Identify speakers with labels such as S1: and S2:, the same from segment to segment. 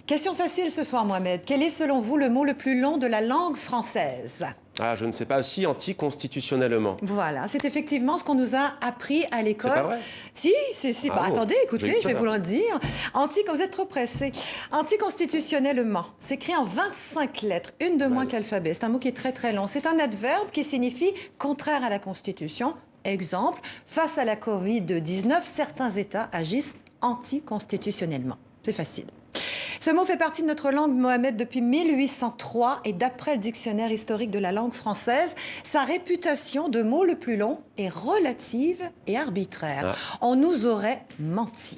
S1: Question facile ce soir, Mohamed. Quel est selon vous le mot le plus long de la langue française?
S2: Ah, je ne sais pas, si anticonstitutionnellement.
S1: Voilà, c'est effectivement ce qu'on nous a appris à l'école.
S2: C'est pas vrai?
S1: Si.
S2: Ah
S1: Bah,
S2: bon,
S1: attendez, écoutez, je vais vous le dire. Vous êtes trop pressé. Anticonstitutionnellement, c'est écrit en 25 lettres, une de moins qu'alphabet. C'est un mot qui est très très long. C'est un adverbe qui signifie contraire à la Constitution. Exemple, face à la Covid-19, certains États agissent anticonstitutionnellement. C'est facile. Ce mot fait partie de notre langue, Mohamed, depuis 1803 et d'après le dictionnaire historique de la langue française, sa réputation de mot le plus long est relative et arbitraire. On nous aurait menti.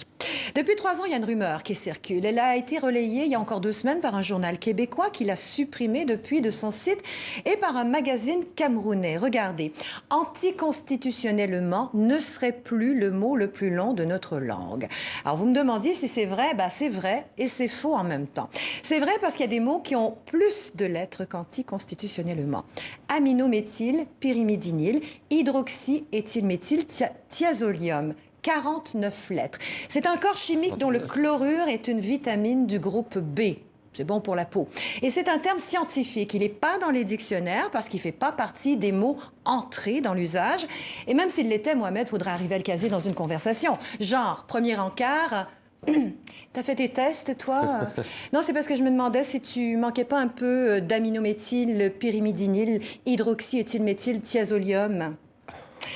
S1: Depuis 3 ans, il y a une rumeur qui circule. Elle a été relayée il y a encore 2 semaines par un journal québécois qui l'a supprimée depuis de son site et par un magazine camerounais. Regardez, anticonstitutionnellement ne serait plus le mot le plus long de notre langue. Alors vous me demandiez si c'est vrai, c'est vrai et c'est faux en même temps. C'est vrai parce qu'il y a des mots qui ont plus de lettres qu'anticonstitutionnellement. Aminométhyl, pyrimidinyle, hydroxyéthylméthyl, thiazolium. 49 lettres. C'est un corps chimique dont le chlorure est une vitamine du groupe B. C'est bon pour la peau. Et c'est un terme scientifique. Il n'est pas dans les dictionnaires parce qu'il ne fait pas partie des mots entrés dans l'usage. Et même s'il l'était, Mohamed, il faudrait arriver à le caser dans une conversation. Genre, premier encart... T'as fait tes tests, toi? Non, c'est parce que je me demandais si tu manquais pas un peu d'aminométhyl, pyrimidinyle, hydroxyéthylméthyl, thiazolium.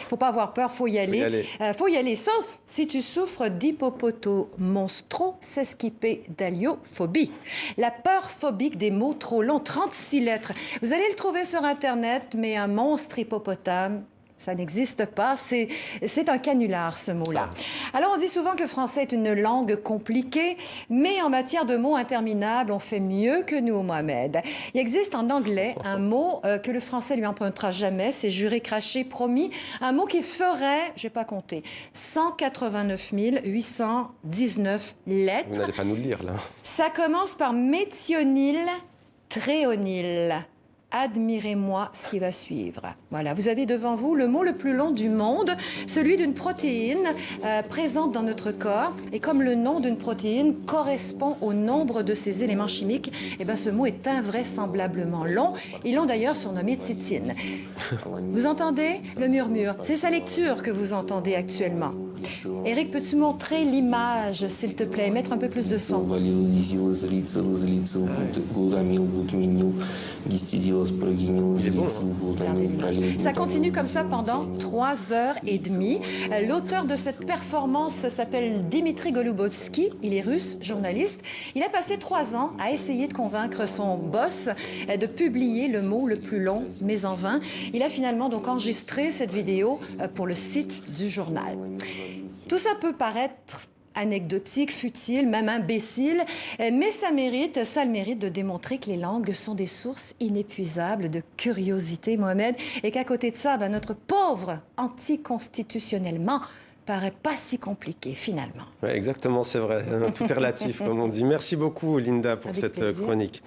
S1: Faut pas avoir peur, faut y aller. Faut y aller, sauf si tu souffres d'hypopotomonstrosesquipédaliophobie. La peur phobique des mots trop longs, 36 lettres. Vous allez le trouver sur Internet, mais un monstre hippopotame, ça n'existe pas. C'est un canular, ce mot-là. Alors, on dit souvent que le français est une langue compliquée, mais en matière de mots interminables, on fait mieux que nous, Mohamed. Il existe en anglais un mot que le français lui empruntera jamais, c'est juré, craché, promis, un mot qui ferait, je n'ai pas compté, 189 819 lettres.
S2: Vous n'allez pas nous le dire, là.
S1: Ça commence par méthionyltréonyle. Admirez-moi ce qui va suivre. Voilà, vous avez devant vous le mot le plus long du monde, celui d'une protéine présente dans notre corps. Et comme le nom d'une protéine correspond au nombre de ses éléments chimiques, ce mot est invraisemblablement long. Ils l'ont d'ailleurs surnommé titine. Vous entendez le murmure? C'est sa lecture que vous entendez actuellement. Eric, peux-tu montrer l'image, s'il te plaît, mettre un peu plus de son? Ça continue comme ça pendant 3h30. L'auteur de cette performance s'appelle Dimitri Golubovski. Il est russe, journaliste. Il a passé 3 ans à essayer de convaincre son boss de publier le mot le plus long, mais en vain. Il a finalement donc enregistré cette vidéo pour le site du journal. Tout ça peut paraître anecdotique, futile, même imbécile, mais ça a le mérite de démontrer que les langues sont des sources inépuisables de curiosité, Mohamed, et qu'à côté de ça, notre pauvre anticonstitutionnellement paraît pas si compliqué, finalement.
S2: Oui, exactement, c'est vrai. Tout est relatif, comme on dit. Merci beaucoup, Linda, pour cette chronique.